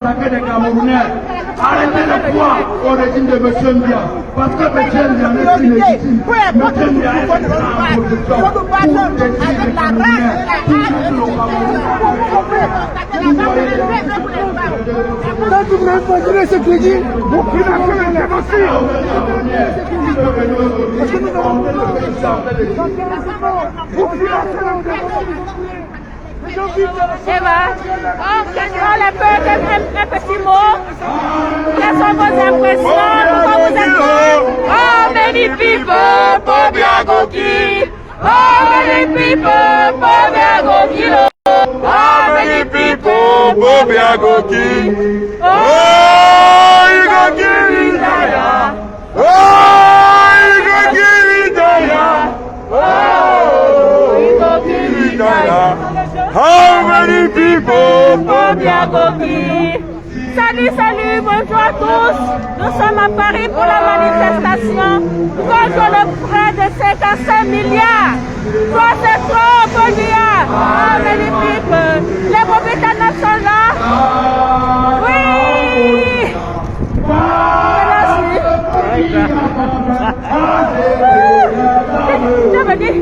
attaquer des Camerounais. Arrêtez de croire au régime de M. Mbia. Parce que M. Mbia n'est plus légitime. M. Mbia est en opposition pour détruire les Camerounais. Quand vous m'avez ce que dit, vous financez le génocide. Parce que nous avons vous financez le génocide. Eva, les peuples, un petit mot. Quelles sont vos impressions? Pourquoi vous êtes là? Oh, many people, Bobiagoki. Oh, many people, Bobiagoki. Oh, many people, Bobiagoki. Oh, you go give it Daya. Oh, you go give it Daya. Oh, you go give it Daya. How many people, Bobiagoki? Salut, salut, bonjour à tous. Nous sommes à Paris pour la manifestation contre le prêt de 55 milliards. Toi, c'est trop, Bolia. How many people? Les Bobitanas sont là. Oui. Je me dis.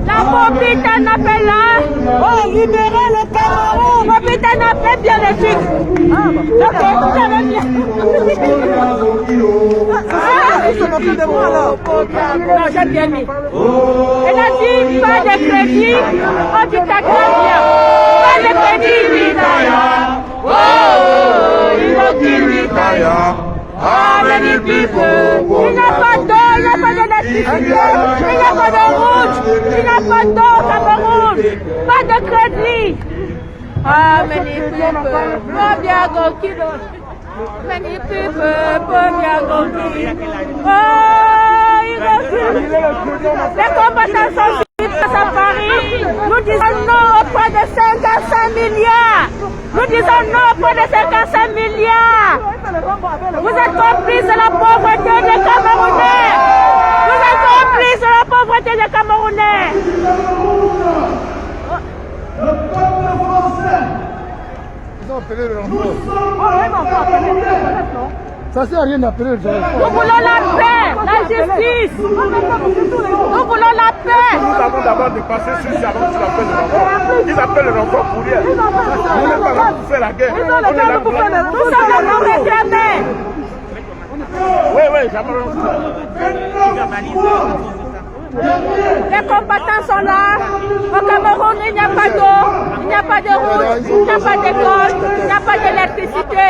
La Bobitane appelle là. Oh, libérez le Cameroun. Bobitane appelle bien les filles. Ah, bon. Ok, ça va bien. Ils sont moqués de moi là. Non, j'ai bien mis. Elle a dit pas de crédit. Oh, tu t'accroches bien. Pas de crédit, Vitaya. Oh, il va qu'il Vitaya. Ah, many people. Il n'y a pas d'eau, il n'y a pas d'électricité, il n'y a pas de route, il n'y a pas d'eau, Cameroun, pas de crédit. Ah, many people. Bobiagoki. Many people. Bobiagoki. Oh, les combattants sont suivis à Paris. Nous disons non au près de 55 milliards. Nous disons non au près de 55 milliards. Vous êtes complices de la pauvreté des Camerounais. Vous êtes complices de la pauvreté des Camerounais. Le peuple français. Ils ont appelé le renfort. Ça sert à rien d'appeler le renfort. Nous voulons la paix, la justice. Nous voulons la paix. Nous avons d'abord dépassé ceci avant qu'ils appellent le renfort. Ils appellent le renfort pour rien. On n'est pas là pour faire la guerre. On est là pour faire la guerre. Nous sommes là pour réclamer. Oui, jamais. Les combattants sont là. Au Cameroun, il n'y a pas d'eau, il n'y a pas de route, il n'y a pas d'école, il n'y a pas d'électricité.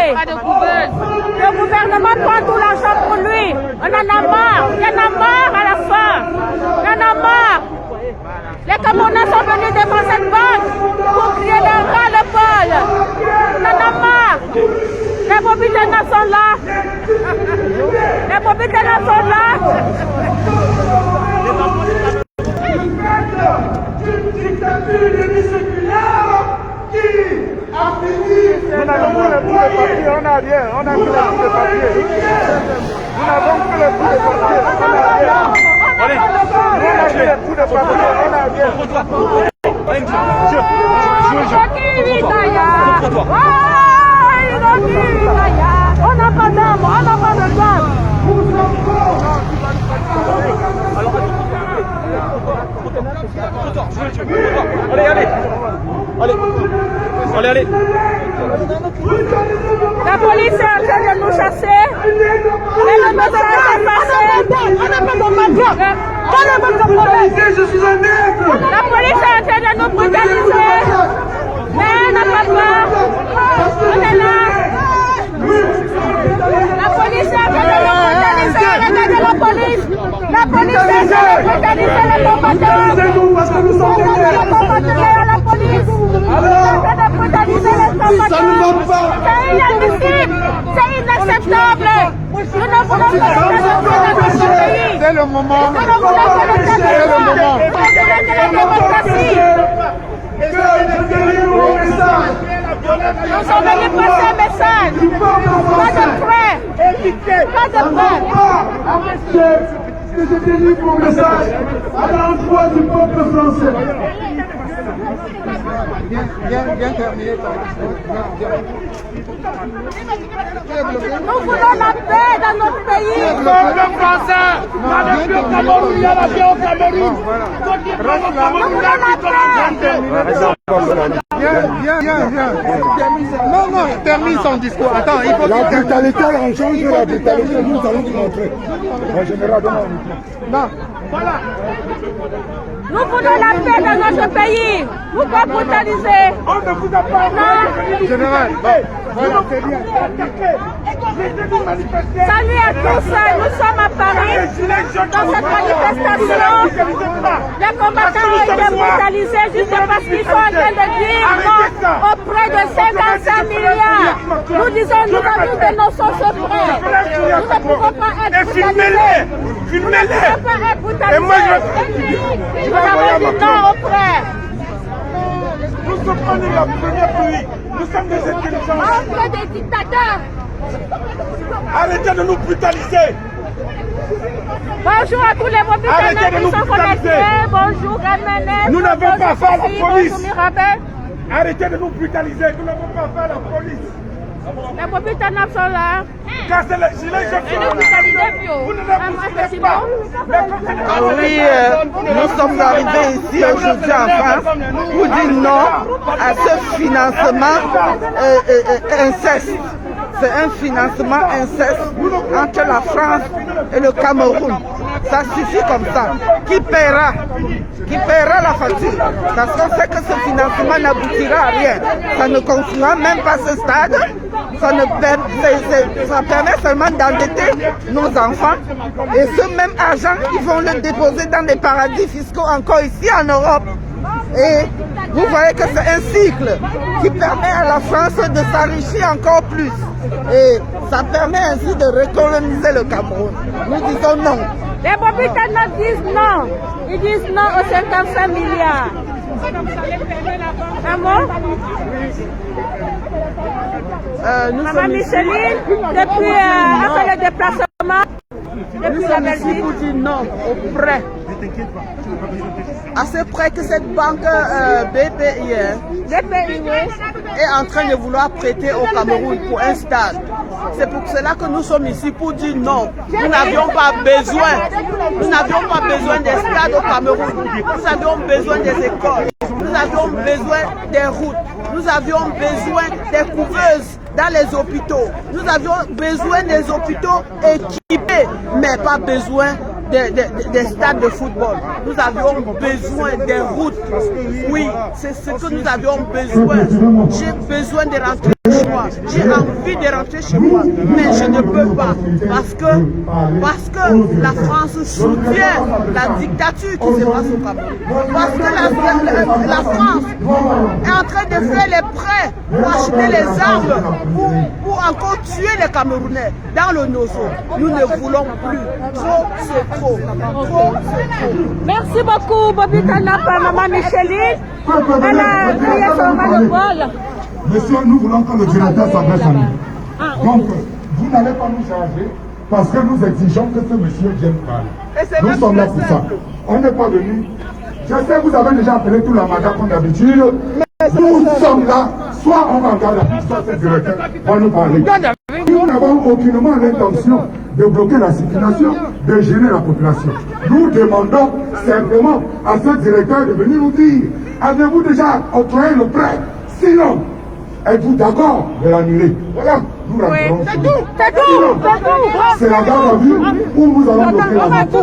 Le gouvernement prend tout l'argent pour lui. On en a marre. Il y en a marre à la fin. Il y en a marre. Les Camerounais sont venus devant cette banque pour crier le ras-le-bol. On en a marre. Les Bobitanas sont là. Les Bobitanas sont là. Une dictature demi-séculaire qui a fini. Nous n'avons plus les bouts de papier, on n'a rien. On n'a plus les bouts de papier. Nous n'avons plus les bouts de papier, on n'a rien. Allez, on n'a plus les bouts de papier, on n'a rien. On n'a pas d'armes, on n'a pas de gaz. Allez. La police est en train de nous chasser. Et le message est passé. On n'a pas de matin. Je suis un nègre. La police est en train de nous brutaliser. Mais on n'a pas peur. On est là. La police est en train de nous brutaliser. Regardez la police. La police est en train de brutaliser les combattants. Parce que nous sommes des nègres. La police. Ça ne va pas. C'est inadmissible. C'est inacceptable. Nous ne voulons pas que dans notre pays. C'est le moment. Nous ne voulons pas que C'est le moment. la démocratie. Nous sommes venus passer un message. Pas de prêt. Pas de prêt. Que je délivre mon message à l'endroit du peuple français. Bien terminé. Nous voulons la paix dans notre pays. Peuple français, la paix au Cameroun, il y a la paix au Cameroun. Nous voulons la paix. Non, termine son discours. Attends, il faut La brutalité, on change la brutalité, nous allons vous montrer. En général, non. voilà. Nous voulons la paix dans notre pays. Vous pas brutaliser. On ne vous a pas Non. Général, voilà, c'est bien. Salut à tous, nous sommes à Paris. Dans cette manifestation, les combattants ont été brutalisés juste parce qu'ils sont en train de dire non auprès de 55 milliards. Nous disons, nous avons dénoncé ce prêt. Nous ne pouvons pas être brutalisés. Nous ne pouvons pas être brutalisés. Nous avons dit non au prêt. Nous sommes la première pays. Nous sommes des intelligents. Entre des dictateurs. Arrêtez de nous brutaliser. Bonjour à tous les mobilisateurs qui sont connectés. Bonjour René. Nous n'avons pas affaire à la police. Bonjour Mirabel. Arrêtez de nous brutaliser. Nous n'avons pas affaire à la police. Les mobilisateurs sont là. Car c'est les gilets jaunes qui sont là. Vous ne les bousculez pas. Oui, nous sommes arrivés ici aujourd'hui en France pour dire non à ce financement inceste. C'est un financement inceste entre la France et le Cameroun. Ça suffit comme ça. Qui paiera la facture? Parce qu'on sait que ce financement n'aboutira à rien. Ça ne construira même pas ce stade. Ça permet seulement d'endetter nos enfants. Et ce même argent, ils vont le déposer dans des paradis fiscaux encore ici en Europe. Et vous voyez que c'est un cycle qui permet à la France de s'enrichir encore plus. Et ça permet ainsi de recoloniser le Cameroun. Nous disons non. Les mobilisateurs disent non. Ils disent non aux 55 milliards. Un mot? Maman Micheline, depuis après le déplacement, depuis la Belgique. Nous disons non au prêt. À ce prêt que cette banque BPI est en train de vouloir prêter au Cameroun pour un stade. C'est pour cela que nous sommes ici pour dire non. Nous n'avions pas besoin des stades au Cameroun. Nous avions besoin des écoles. Nous avions besoin des routes. Nous avions besoin des couveuses dans les hôpitaux. Nous avions besoin des hôpitaux équipés, mais pas besoin des stades de football. Nous avions besoin des routes. Oui, c'est ce que nous avions besoin. J'ai besoin de rentrer chez moi. J'ai envie de rentrer chez moi, mais je ne peux pas parce que la France soutient la dictature qui se passe au Cameroun. Parce que la France est en train de faire les prêts pour acheter les armes pour encore tuer les Camerounais dans le Nozo. Nous ne voulons plus. Trop, c'est trop. Trop, c'est trop. Merci beaucoup, Bobby Tanap, Maman Micheline. Elle a crié son mal de bol. Monsieur, nous voulons que le directeur s'adresse à nous. Donc, vous n'allez pas nous charger parce que nous exigeons que ce monsieur vienne parler. Nous sommes là pour ça. On n'est pas venus. Je sais que vous avez déjà appelé tout la maga comme d'habitude. Nous sommes là. Soit on va regarder la soit ce directeur va nous parler. Nous n'avons aucunement l'intention de bloquer la circulation, de gêner la population. Nous demandons simplement à ce directeur de venir nous dire, avez-vous déjà octroyé le prêt? Sinon, êtes-vous d'accord de l'annuler? Voilà, nous rentrons. C'est tout. C'est la garde à vue où nous allons bloquer la moto.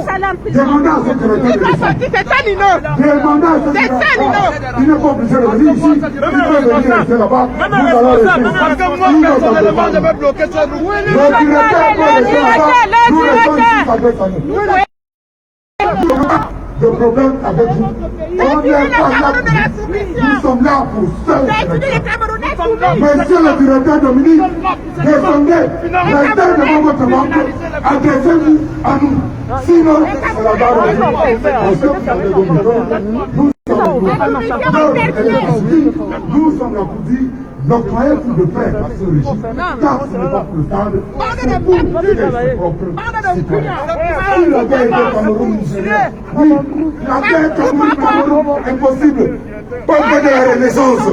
Demandez à ce directeur de descendre. C'est ça, Nino. Demandez à ce directeur. Il n'est pas obligé de venir ici. Il peut venir rester là-bas. Nous allons rester ici. Parce que moi, personnellement, je vais bloquer cette route. Le directeur peut rester là-bas. Nous restons ici, s'adresse à nous. De problème avec vous. On n'est pas là. Nous sommes là pour seul. Monsieur le directeur Dominique, descendez, restez devant votre banque, adressez-vous à nous. Sinon, c'est la barre à vous. Nous Nous sommes là pour dire n'octroyez plus de prêts à ce régime, car ce n'est pas pour le stade, c'est pour tuer ses propres citoyens. Si la guerre était Cameroun, oui, la guerre Cameroun, impossible. Pas de la Renaissance.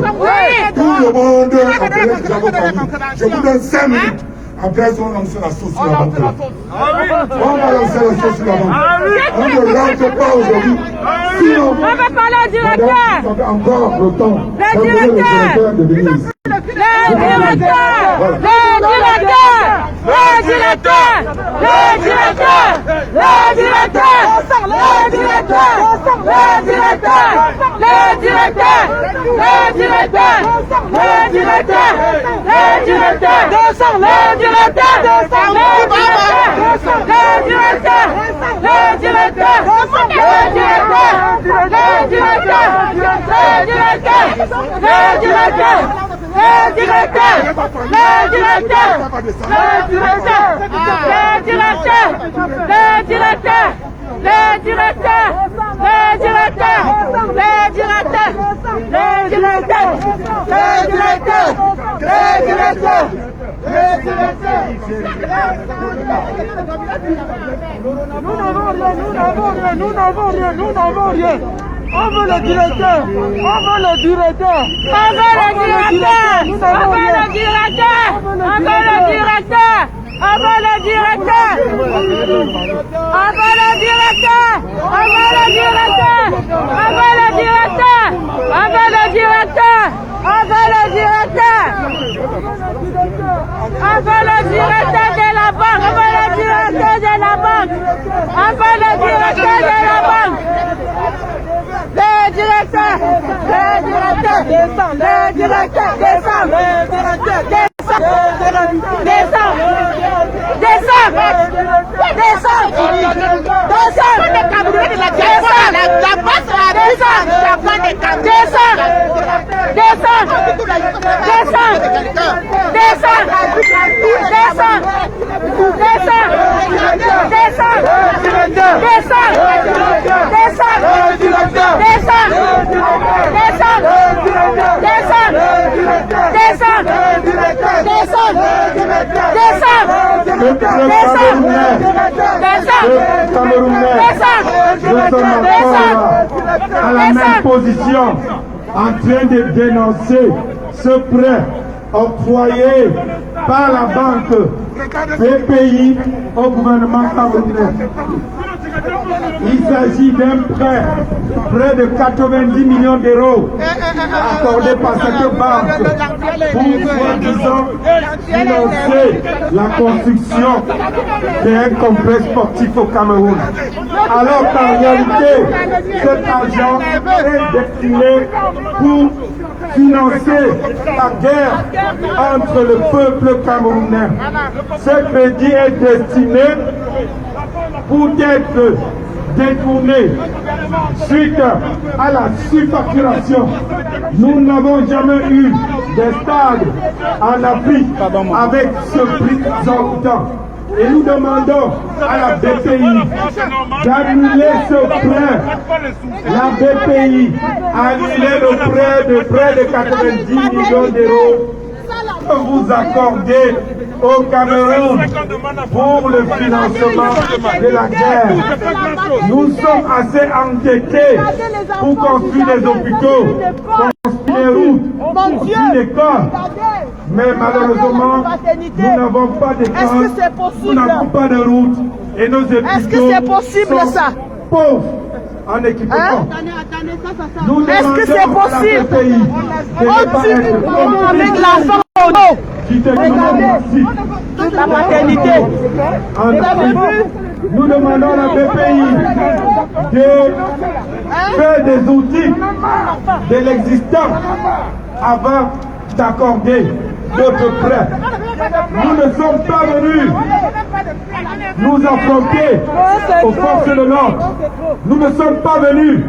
Tout le monde appelait les avocats. Je vous donne 5 minutes. Après, on lance la sauce sur la vente. On va lancer la sauce sur la vente. On ne rentre pas aujourd'hui. Sinon, on va parler au directeur. vous avez encore le temps. Le directeur de venir ici. Nous n'avons rien. On veut le directeur. On veut le directeur. On veut le directeur. On veut le directeur. On veut le directeur. On veut le directeur. On veut le directeur. On veut le directeur. On veut le directeur. On veut le directeur. On veut le directeur. On veut le directeur de la banque. On veut le directeur de la banque. On veut le directeur de la banque. Le directeur, descend, le directeur, descend, à la même position, en train de dénoncer ce prêt octroyé par la banque BPI au gouvernement camerounais. Il s'agit d'un prêt de 90 millions d'euros accordé par cette banque pour, soi-disant, financer la construction d'un complexe sportif au Cameroun. Alors qu'en réalité, cet argent est destiné pour financer la guerre entre le peuple camerounais. Ce crédit est destiné pour être détourné suite à la surfacturation. Nous n'avons jamais eu de stade en Afrique avec ce prix exorbitant. Et nous demandons à la BPI d'annuler ce prêt. La BPI a annulé le prêt de 90 millions d'euros que vous accordez au Cameroun pour le financement de la guerre. Nous sommes assez endettés pour construire des hôpitaux, construire des routes, construire des écoles. Mais malheureusement, nous n'avons pas d'école, nous n'avons pas de route et nos hôpitaux sont pauvres en équipement. Est-ce que c'est possible? On tue avec l'enfant au dos. La maternité. Nous demandons à la BPI de faire des outils de l'existant avant d'accorder d'autres prêts. Nous ne sommes pas venus nous affronter aux forces de l'ordre. Nous ne sommes pas venus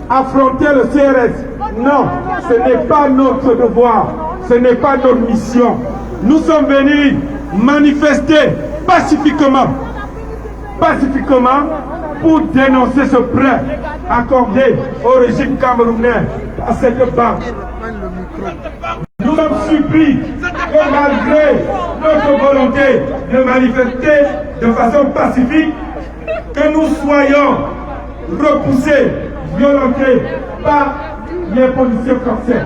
affronter le CRS. Non, ce n'est pas notre devoir, ce n'est pas notre mission. Nous sommes venus manifester pacifiquement pour dénoncer ce prêt accordé au régime camerounais à cette banque. Nous sommes surpris que malgré notre volonté de manifester de façon pacifique, que nous soyons repoussés, violentés par les policiers français.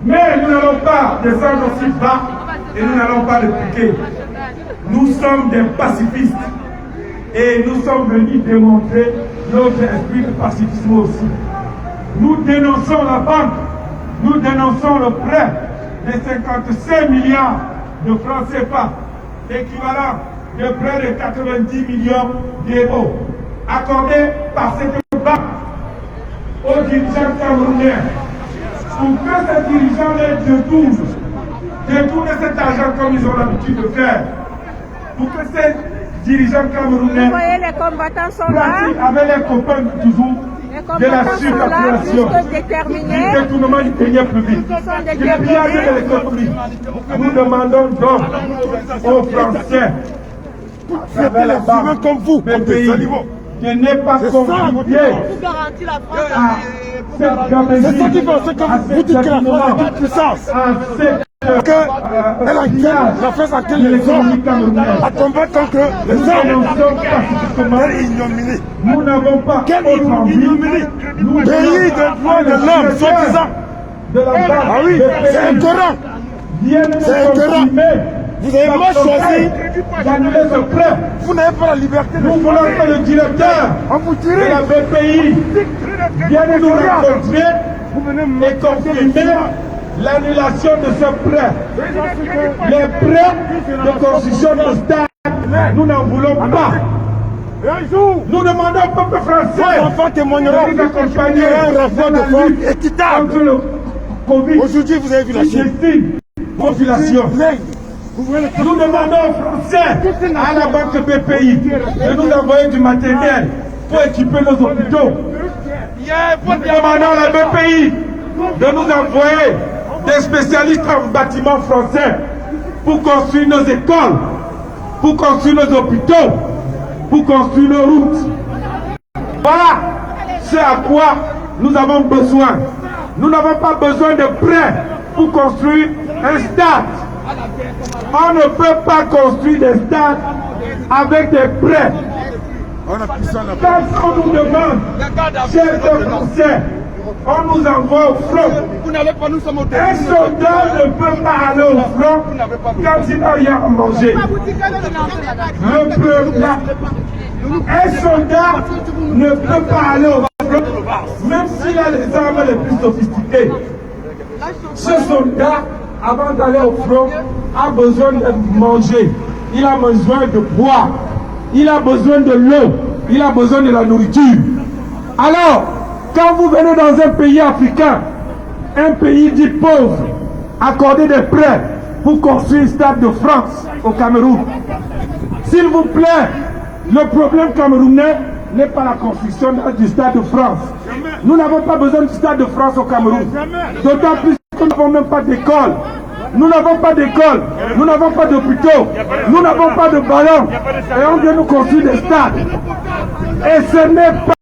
Mais nous n'allons pas descendre aussi bas et nous n'allons pas le piquer. Nous sommes des pacifistes et nous sommes venus démontrer notre esprit de pacifisme aussi. Nous dénonçons la banque, nous dénonçons le prêt de 55 milliards de francs CFA, équivalent de près de 90 millions d'euros, accordé par cette banque aux dirigeants camerounais pour que ces dirigeants les détournent cet argent comme ils ont l'habitude de faire, pour que ces dirigeants camerounais Vous voyez, les combattants sont là. avec les copains toujours de la surpopulation, du détournement du denier public, du pillage de l'économie. Nous demandons donc aux Français comme vous, comme des animaux. de ne pas contribuer à cette gabegie, C'est ça qui va, c'est comme vous dites que la France a toute puissance. Elle a gagné la France à quel les hommes à combattre contre les hommes. Nous n'avons pas autre envie. Pays de droits de l'homme, soi-disant. Ah oui, c'est incohérent. C'est incohérent. Vous avez mal choisi d'annuler ce prêt. Vous n'avez pas la liberté de Nous voulons que le directeur de la BPI vienne nous rencontrer et confirmer l'annulation de ce prêt. Les prêts de construction de stade, nous n'en voulons pas. Nous demandons au peuple français les enfants témoigneront de nous accompagner un rapport de force équitable. contre le Covid. Aujourd'hui, vous avez vu la Chine. Population. Nous demandons aux Français à la banque BPI de nous envoyer du matériel pour équiper nos hôpitaux. Nous demandons à la BPI de nous envoyer des spécialistes en bâtiments français pour construire nos écoles, pour construire nos hôpitaux, pour construire nos routes. Voilà ce à quoi nous avons besoin. Nous n'avons pas besoin de prêts pour construire un stade. On ne peut pas construire des stades avec des prêts. Quand on nous demande, chers Français, on nous envoie au front. Un soldat ne peut pas aller au front quand il n'a rien à manger. Ne peut pas. Un soldat ne peut pas aller au front, même s'il a les armes les plus sophistiquées. Ce soldat, avant d'aller au front, a besoin de manger, il a besoin de boire, il a besoin de l'eau, il a besoin de la nourriture. Alors, quand vous venez dans un pays africain, un pays dit pauvre, accorder des prêts pour construire un stade de France au Cameroun, s'il vous plaît, le problème camerounais n'est pas la construction du stade de France. Nous n'avons pas besoin du stade de France au Cameroun, d'autant plus que nous n'avons même pas d'école. Nous n'avons pas d'école, nous n'avons pas d'hôpitaux, nous n'avons pas de ballons et on vient nous construire des stades. Et ce n'est pas